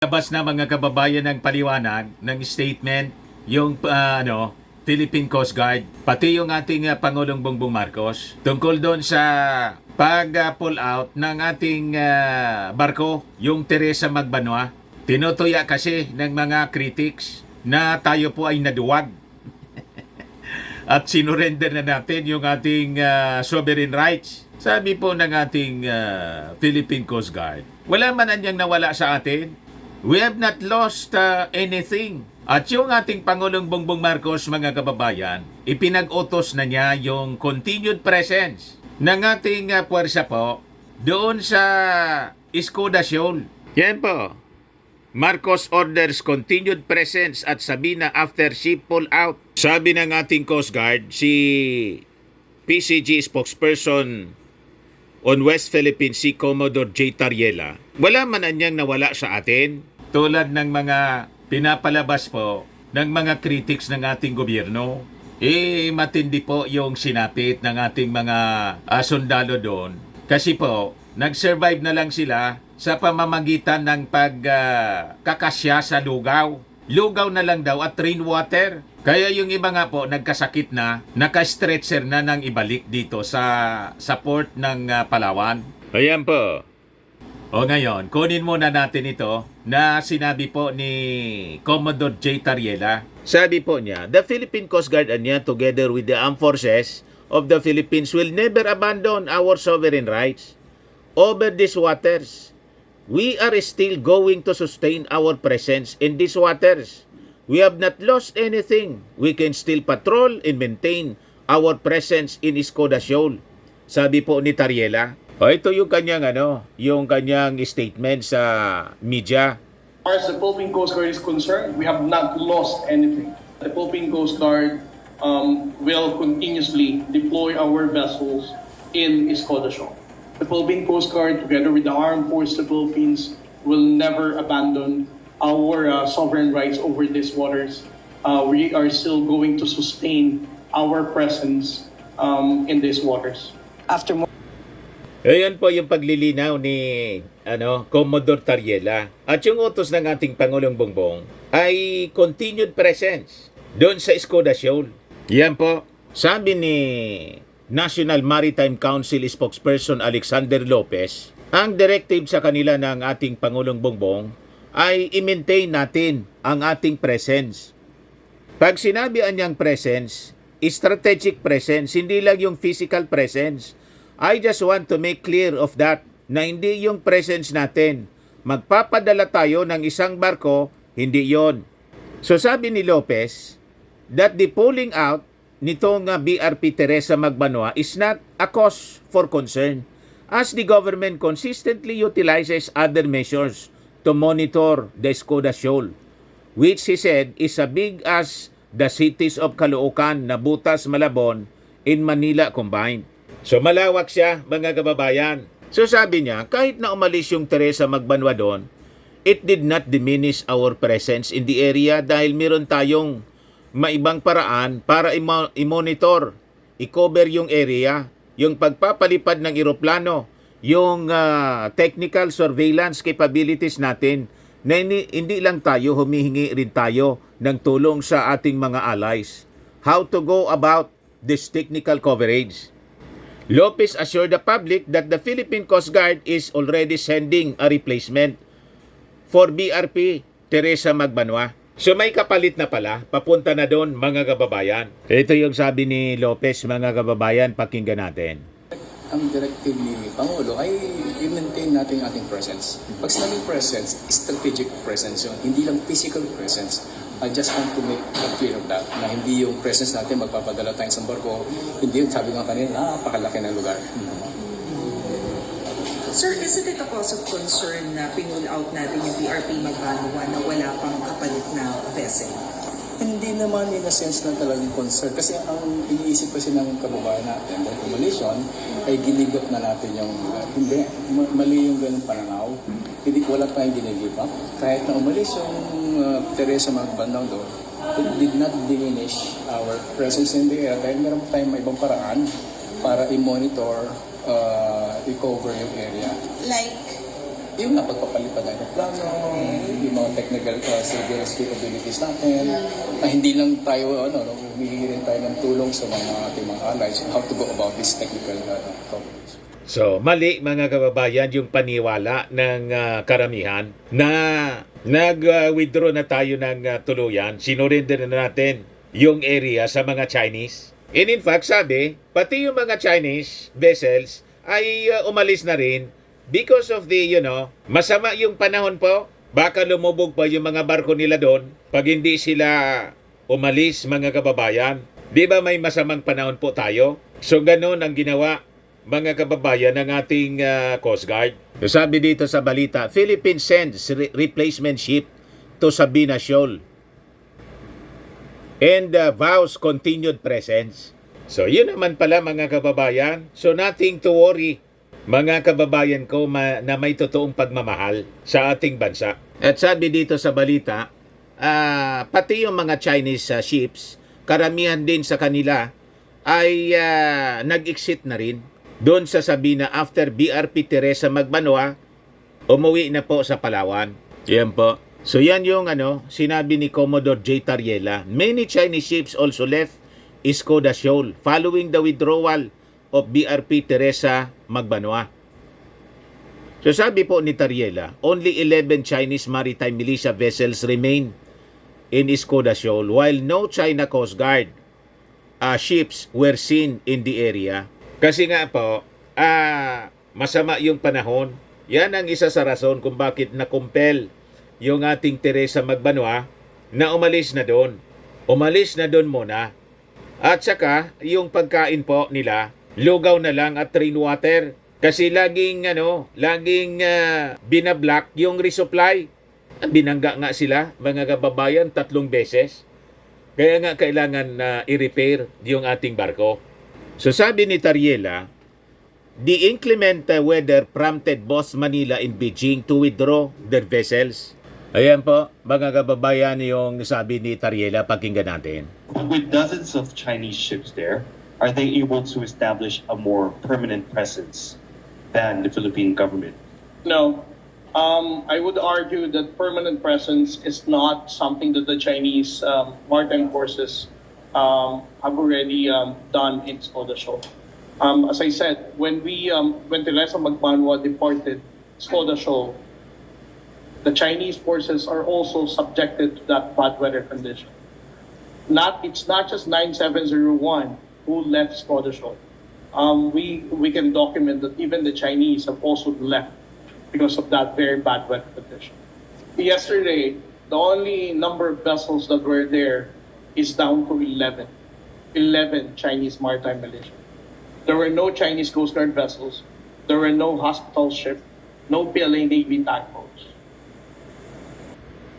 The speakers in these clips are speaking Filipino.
Labas na mga kababayan ng paliwanag ng statement yung Philippine Coast Guard, pati yung ating Pangulong Bongbong Marcos tungkol doon sa pag-pull out ng ating barko, yung Teresa Magbanua. Tinutuya kasi ng mga critics na tayo po ay naduwag at sinurrender na natin yung ating sovereign rights. Sabi po ng ating Philippine Coast Guard, wala man anyang nawala sa atin. We have not lost anything. At yung ating Pangulong Bongbong Marcos, mga kababayan, ipinag-utos na niya yung continued presence ng ating puwersa po doon sa Escuda Shoal. Yan po. Marcos orders continued presence at Sabina after ship pull out. Sabi ng ating Coast Guard, si PCG spokesperson on West Philippine Sea, Commodore J. Tariela, wala man anyang nawala sa atin, tulad ng mga pinapalabas po ng mga critics ng ating gobyerno. Matindi po yung sinapit ng ating mga sundalo doon. Kasi po, nag-survive na lang sila sa pamamagitan ng pagkakasya sa lugaw. Lugaw na lang daw at rainwater. Kaya yung iba nga po nagkasakit na, naka-stretcher na nang ibalik dito sa port ng Palawan. Ayan po. O ngayon, kunin muna natin ito na sinabi po ni Commodore J. Tariela. Sabi po niya, the Philippine Coast Guard niya together with the armed forces of the Philippines will never abandon our sovereign rights over these waters. We are still going to sustain our presence in these waters. We have not lost anything. We can still patrol and maintain our presence in Escuda Shoal. Sabi po ni Tariela. Ito yung kanyang yung kanyang statement sa media. As far as the Philippine Coast Guard is concerned, we have not lost anything. The Philippine Coast Guard will continuously deploy our vessels in Escuda Shoal. The Philippine Coast Guard, together with the Armed Forces of the Philippines, will never abandon our sovereign rights over these waters. We are still going to sustain our presence in these waters. Ayan po yung paglilinaw ni Commodore Tariela. At yung utos ng ating Pangulong Bongbong ay continued presence doon sa Escuda Shoal. Yan po. Sabi ni National Maritime Council spokesperson Alexander Lopez, ang directive sa kanila ng ating Pangulong Bongbong ay i-maintain natin ang ating presence. Pag sinabi niyang presence, strategic presence, hindi lang yung physical presence. I just want to make clear of that, na hindi yung presence natin. Magpapadala tayo ng isang barko, hindi yon. So sabi ni Lopez, that the pulling out nitong BRP Teresa Magbanua is not a cause for concern, as the government consistently utilizes other measures to monitor the Escuda Shoal, which he said is as big as the cities of Caloocan, Nabutas, Malabon, in Manila combined. So malawak siya, mga kababayan. So sabi niya, kahit na umalis yung Teresa Magbanua doon, it did not diminish our presence in the area dahil meron tayong maibang paraan para i-monitor, i-cover yung area, yung pagpapalipad ng eroplano, yung technical surveillance capabilities natin, na hindi lang tayo, humihingi rin tayo ng tulong sa ating mga allies. How to go about this technical coverage. Lopez assured the public that the Philippine Coast Guard is already sending a replacement for BRP Teresa Magbanua. So may kapalit na pala, papunta na doon, mga kababayan. Ito yung sabi ni Lopez, mga kababayan, pakinggan natin. Ang directive ni Pangulo ay i-maintain natin ating presence. Pag sinabing presence, strategic presence yun, hindi lang physical presence. I just want to make clear of that, na hindi yung presence natin, magpapadala tayo sa barko, hindi yung sabi nga kanina, napakalaki ng lugar. Sir, isn't it a cause of concern na pinull out natin yung BRP Magbanua na wala pang kapalit na vessel? Hindi naman in a sense na talagang concern. Kasi ang iniisip kasi ng kababayan natin, dahil umalis yun, ay ginigot na natin yung hindi, mali yung ganun pananaw. Hindi, wala tayong ginigive up. Kahit na umalis yung Teresa Magbanua doon, it did not diminish our presence in the area dahil meron tayong may ibang paraan para i-monitor, i-cover yung area. Like Yung nga, pagpapalipad ng plano, yung mga technical surveillance capabilities natin, na hindi lang tayo, humihingi rin tayo ng tulong sa mga ating mga allies on how to go about this technical coverage. So, mali mga kababayan yung paniwala ng karamihan na nag-withdraw na tayo ng tuluyan, sinurrender na natin yung area sa mga Chinese. And in fact, sabi, pati yung mga Chinese vessels ay umalis na rin because of the, masama yung panahon po. Baka lumubog pa yung mga barko nila doon pag hindi sila umalis, mga kababayan. Di ba may masamang panahon po tayo? So, ganun ang ginawa, mga kababayan, ng ating Coast Guard. So, sabi dito sa balita, Philippines sends replacement ship to Sabina Shoal and vows continued presence. So, yun naman pala, mga kababayan. So, nothing to worry, mga kababayan ko, na may totoong pagmamahal sa ating bansa. At sabi dito sa balita, pati yung mga Chinese ships, karamihan din sa kanila ay nag-exit na rin doon sa Sabina after BRP Teresa Magbanwa, umuwi na po sa Palawan. Yan po. So yan yung sinabi ni Commodore J. Tariela. Many Chinese ships also left Escoda Shoal following the withdrawal of BRP Teresa Magbanwa. So sabi po ni Tariela, only 11 Chinese maritime militia vessels remain in Escoda Shoal while no China Coast Guard ships were seen in the area. Kasi nga po, masama yung panahon. Yan ang isa sa rason kung bakit na-compel yung ating Teresa Magbanwa na umalis na doon. Umalis na doon muna. At saka, yung pagkain po nila, lugaw na lang at rainwater. Kasi laging binablock yung resupply. Binangga nga sila, mga kababayan, 3 beses. Kaya nga kailangan i-repair yung ating barko. So sabi ni Tariela, the inclement weather prompted both Manila and Beijing to withdraw their vessels. Ayan po, mga kababayan, yung sabi ni Tariela, pakinggan natin. With dozens of Chinese ships there, are they able to establish a more permanent presence than the Philippine government? No. I would argue that permanent presence is not something that the Chinese maritime forces have already done in Escoda Shoal. As I said, when Teresa Magbanwa departed Escoda Shoal, the Chinese forces are also subjected to that bad weather condition. It's not just 9701 who left Escoda Shoal. We can document that even the Chinese have also left because of that very bad weather condition. Yesterday, the only number of vessels that were there is down to 11. 11 Chinese maritime militia. There were no Chinese Coast Guard vessels. There were no hospital ship, no PLA Navy tugboats.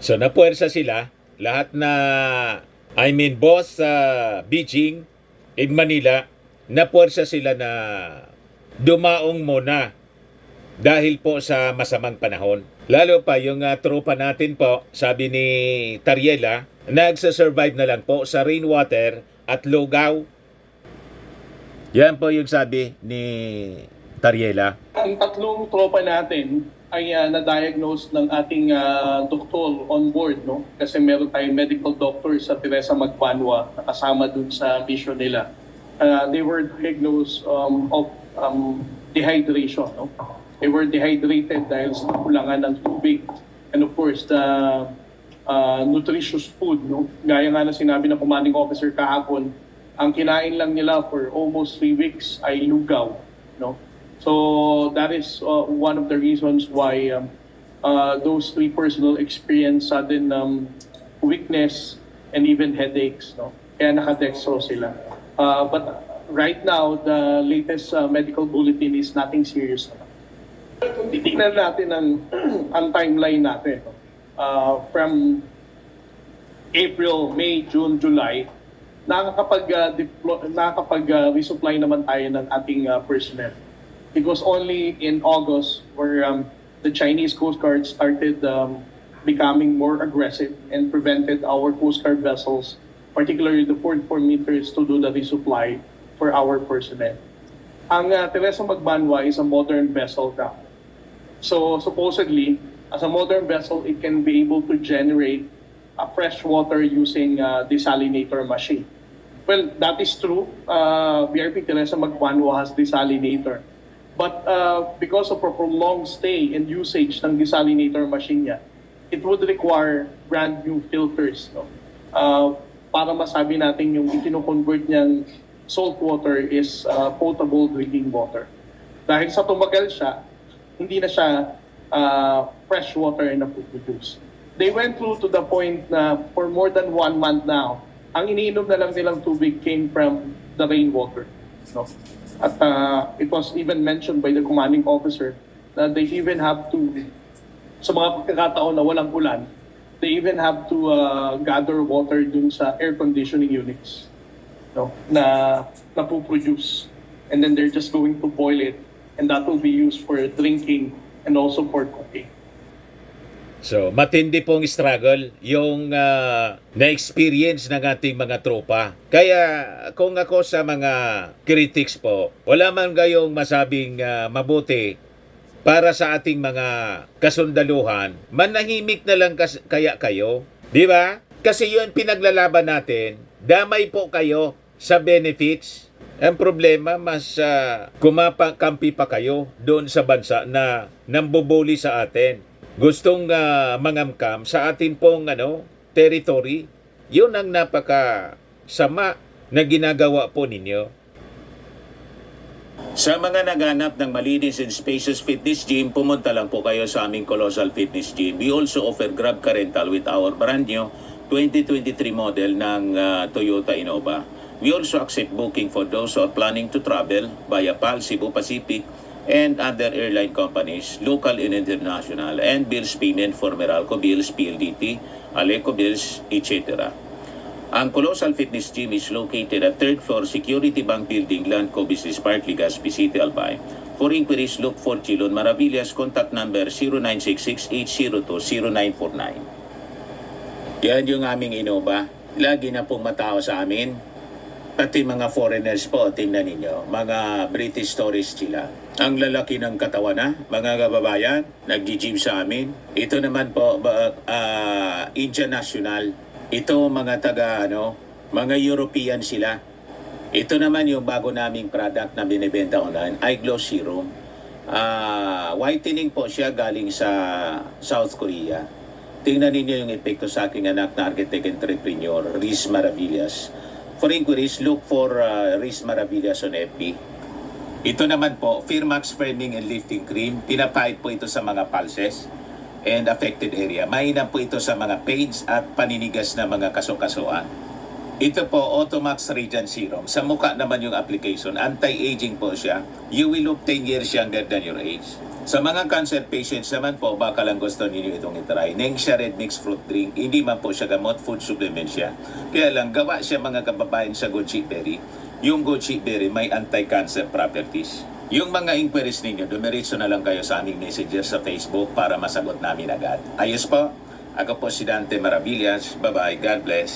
So napuwersa sila, lahat na, both Beijing in Manila, napuwersa sila na dumaong muna dahil po sa masamang panahon. Lalo pa yung tropa natin po, sabi ni Tariela, nagsasurvive na lang po sa rainwater at lugaw. Yan po yung sabi ni Tariela. Ang 3 tropa natin ay na-diagnose ng ating doktor on board, no? Kasi meron tayong medical doctor sa Teresa Magbanwa na kasama dun sa mission nila. They were diagnosed of dehydration, no? They were dehydrated dahil sa kulangan ng tubig. And of course, the nutritious food, no? Gaya nga na sinabi ng commanding officer kahapon, ang kinain lang nila for almost 3 weeks ay lugaw, no? So that is one of the reasons why those 3 personnel experience sudden weakness and even headaches, no? Kaya nakadextro sila. But right now, the latest medical bulletin is nothing serious. Kung titignan natin ang timeline natin, from April, May, June, July, nakakapag-resupply naman tayo ng ating personnel. It was only in August where the Chinese Coast Guard started becoming more aggressive and prevented our Coast Guard vessels, particularly the 44 meters, to do the resupply for our personnel. Ang Teresa Magbanwa is a modern vessel now. So supposedly, as a modern vessel, it can be able to generate fresh water using desalinator machine. Well, that is true. BRP Teresa Magbanua has desalinator. But because of a prolonged stay and usage ng desalinator machine niya, it would require brand new filters. No? Para masabi natin yung itino-convert niyang salt water is potable drinking water. Dahil sa tumagal siya, hindi na siya fresh water na produce. They went through to the point na for more than 1 month now, ang iniinom na lang nilang tubig came from the rainwater. No? At it was even mentioned by the commanding officer that they even have to, sa mga pagkakataon na walang ulan, they even have to gather water dun sa air conditioning units, no, na napoproduce. And then they're just going to boil it, and that will be used for drinking and also for cooking. So, matindi pong struggle yung na-experience ng ating mga tropa. Kaya, kung ako sa mga critics po, wala man kayong masabing mabuti para sa ating mga kasundaluhan, manahimik na lang kaya kayo. Di ba? Kasi yun pinaglalaban natin, damay po kayo sa benefits. Ang problema, mas kumakampi pa kayo doon sa bansa na nambubuli sa atin. Gustong mangamkam sa atin pong territory. Yun ang napaka-sama na ginagawa po ninyo. Sa mga naghanap ng malinis and spacious fitness gym, pumunta lang po kayo sa aming Colossal Fitness Gym. We also offer Grab Car Rental with our brand new 2023 model ng Toyota Innova. We also accept booking for those who are planning to travel via PAL, Cebu Pacific, and other airline companies, local and international, and bills payment for Meralco Bills, PLDT, Aleco Bills, etc. Ang Colossal Fitness Gym is located at 3rd floor Security Bank Building, Landco Business Park, Legazpi City, Albay. For inquiries, look for Chilon Maravillas. Contact number 0966-802-0949. Yan yung aming Innova. Lagi na pong matao sa amin. Pati mga foreigners po, tingnan ninyo, mga British tourists sila. Ang lalaki ng katawan na, mga kababayan, nag-gym sa amin. Ito naman po, Indian National. Ito mga mga European sila. Ito naman yung bago naming product na binibenta online, Eye Glow Serum. Whitening po siya galing sa South Korea. Tingnan ninyo yung epekto sa aking anak na architect entrepreneur, Riz Maravillas. For inquiries, look for Riz Maravillas on FB. Ito naman po, Firmax Firming and Lifting Cream. Pinapahid po ito sa mga pulses and affected area. Mainam po ito sa mga pains at paninigas na mga kasukasuan. Ito po, Automax Radiant Serum. Sa mukha naman yung application. Anti-aging po siya. You will look 10 years younger than your age. Sa mga cancer patients naman po, baka lang gusto ninyo itong itry. Nengxia Red Mix Fruit Drink. Hindi man po siya gamot, food supplement siya. Kaya lang, gawa siya mga kababayan sa goji berry. Yung goji berry may anti-cancer properties. Yung mga inquiries ninyo, dumiretso na lang kayo sa aming messenger sa Facebook para masagot namin agad. Ayos po. Ako po si Dante Maravillas. Bye-bye. God bless.